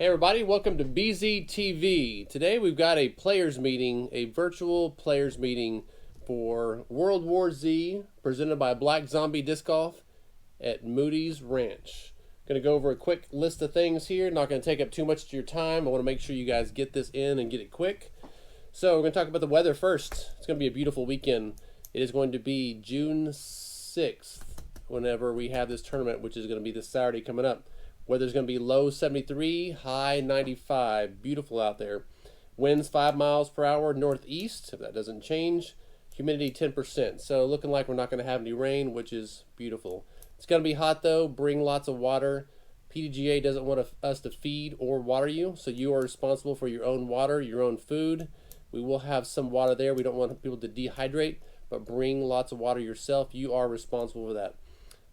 Hey everybody, welcome to BZ TV. Today we've got a players meeting, a virtual players meeting for World War Z, presented by Black Zombie Disc Golf at Moody's Ranch. Going to go over a quick list of things here. Not going to take up too much of your time. I want to make sure you guys get this in and get it quick. So we're going to talk about the weather first. It's going to be a beautiful weekend. It is going to be June 6th whenever we have this tournament, which is going to be this Saturday coming up. Weather's going to be low 73, high 95. Beautiful out there. Winds 5 miles per hour northeast, if that doesn't change. Humidity 10%. So looking like we're not going to have any rain, which is beautiful. It's going to be hot though. Bring lots of water. PDGA doesn't want us to feed or water you, so you are responsible for your own water, your own food. We will have some water there. We don't want people to dehydrate, but bring lots of water yourself. You are responsible for that.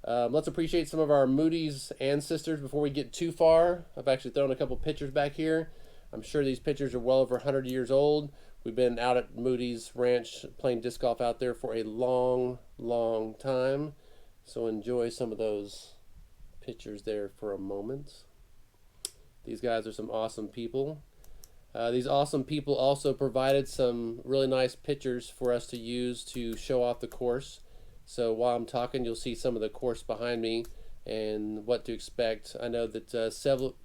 Let's appreciate some of our Moody's ancestors before we get too far. I've actually thrown a couple pictures back here. I'm sure these pictures are well over 100 years old. We've been out at Moody's Ranch playing disc golf out there for a long, long time. So enjoy some of those pictures there for a moment. These guys are some awesome people. These awesome people also provided some really nice pictures for us to use to show off the course. So while I'm talking, you'll see some of the course behind me and what to expect. I know that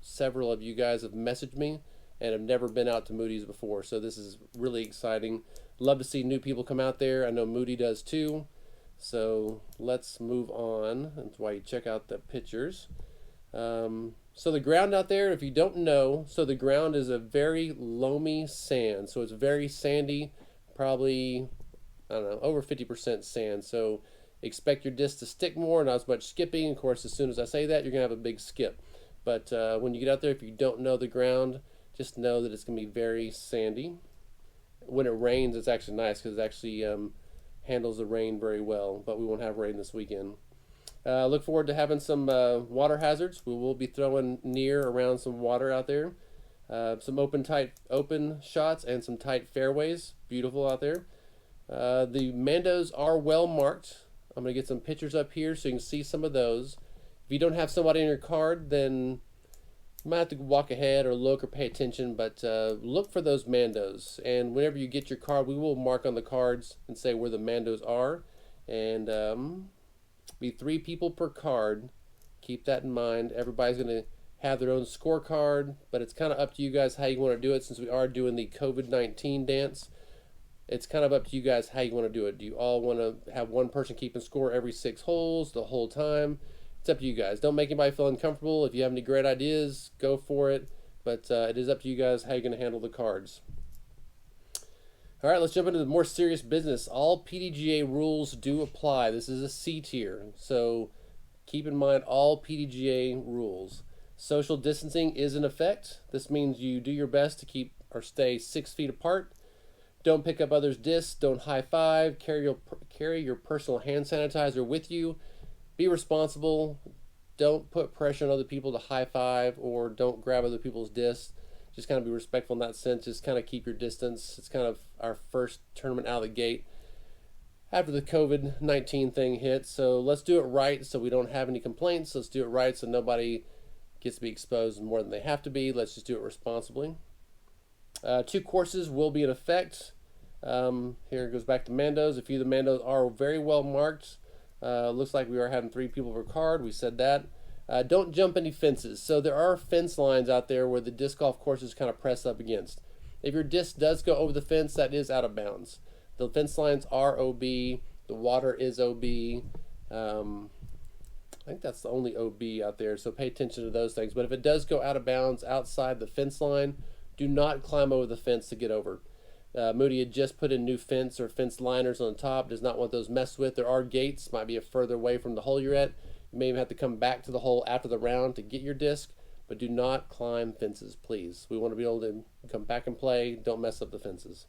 several of you guys have messaged me and have never been out to Moody's before, so this is really exciting. Love to see new people come out there. I know Moody does too. So let's move on. That's why you check out the pictures. So the ground out there, if you don't know, so the ground is a very loamy sand. So it's very sandy, probably, I don't know, over 50% sand. So expect your disc to stick more, not as much skipping. Of course, as soon as I say that, you're going to have a big skip. But when you get out there, if you don't know the ground, just know that it's going to be very sandy. When it rains, it's actually nice because it actually handles the rain very well, but we won't have rain this weekend. Look forward to having some water hazards. We will be throwing near around some water out there. Some open shots and some tight fairways. Beautiful out there. The Mandos are well marked. I'm going to get some pictures up here so you can see some of those. If you don't have somebody in your card, then you might have to walk ahead or look or pay attention, but look for those Mandos. And whenever you get your card, we will mark on the cards and say where the Mandos are. And be 3 people per card. Keep that in mind. Everybody's going to have their own scorecard, but it's kind of up to you guys how you want to do it since we are doing the COVID-19 dance. It's kind of up to you guys how you want to do it. Do you all want to have one person keeping score every 6 holes the whole time? It's up to you guys. Don't make anybody feel uncomfortable. If you have any great ideas, go for it. But it is up to you guys how you're going to handle the cards. All right, let's jump into the more serious business. All PDGA rules do apply. This is a C tier, so keep in mind all PDGA rules. Social distancing is in effect. This means you do your best to keep or stay 6 feet apart. Don't pick up others' discs. Don't high five. Carry your personal hand sanitizer with you. Be responsible. Don't put pressure on other people to high five or don't grab other people's discs. Just kind of be respectful in that sense. Just kind of keep your distance. It's kind of our first tournament out of the gate after the COVID-19 thing hit. So let's do it right so we don't have any complaints. Let's do it right so nobody gets to be exposed more than they have to be. Let's just do it responsibly. 2 courses will be in effect. Here it goes back to Mandos. A few of the Mandos are very well marked. Looks like we are having 3 people per card. We said that. Don't jump any fences. So there are fence lines out there where the disc golf courses kind of press up against. If your disc does go over the fence, that is out of bounds. The fence lines are OB. The water is OB. I think that's the only OB out there, so pay attention to those things. But if it does go out of bounds outside the fence line, do not climb over the fence to get over. Moody had just put in new fence or fence liners on the top. Does not want those messed with. There are gates. Might be a further away from the hole you're at. You may even have to come back to the hole after the round to get your disc, but do not climb fences, please. We want to be able to come back and play. Don't mess up the fences.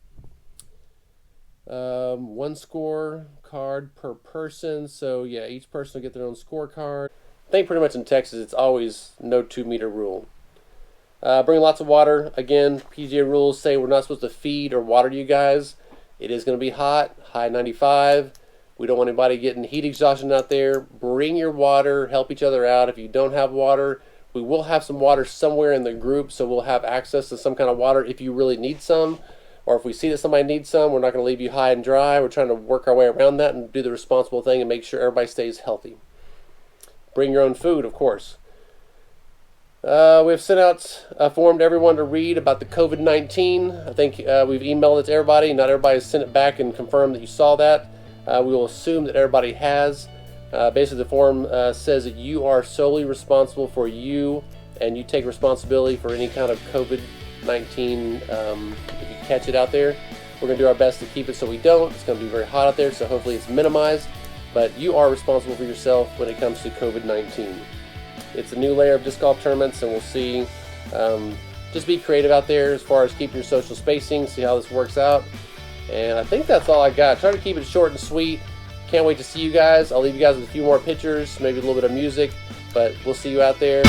1 score card per person. So yeah, each person will get their own scorecard. I think pretty much in Texas it's always no 2-meter rule. Bring lots of water. Again, PGA rules say we're not supposed to feed or water you guys. It is going to be hot, high 95. We don't want anybody getting heat exhaustion out there. Bring your water. Help each other out. If you don't have water, We will have some water somewhere in the group, so we'll have access to some kind of water if you really need some, or if we see that somebody needs some. We're not going to leave you high and dry. We're trying to work our way around that and do the responsible thing and make sure everybody stays healthy. Bring your own food, of course. We've sent out a form to everyone to read about the COVID-19. I think we've emailed it to everybody. Not everybody has sent it back and confirmed that you saw that. We will assume that everybody has. Basically, the form says that you are solely responsible for you, and you take responsibility for any kind of COVID-19 if you catch it out there. We're going to do our best to keep it so we don't. It's going to be very hot out there, so hopefully it's minimized. But you are responsible for yourself when it comes to COVID-19. It's a new layer of disc golf tournaments, and we'll see. Just be creative out there as far as keeping your social spacing, see how this works out. And I think that's all I got. Try to keep it short and sweet. Can't wait to see you guys. I'll leave you guys with a few more pictures, maybe a little bit of music, but we'll see you out there.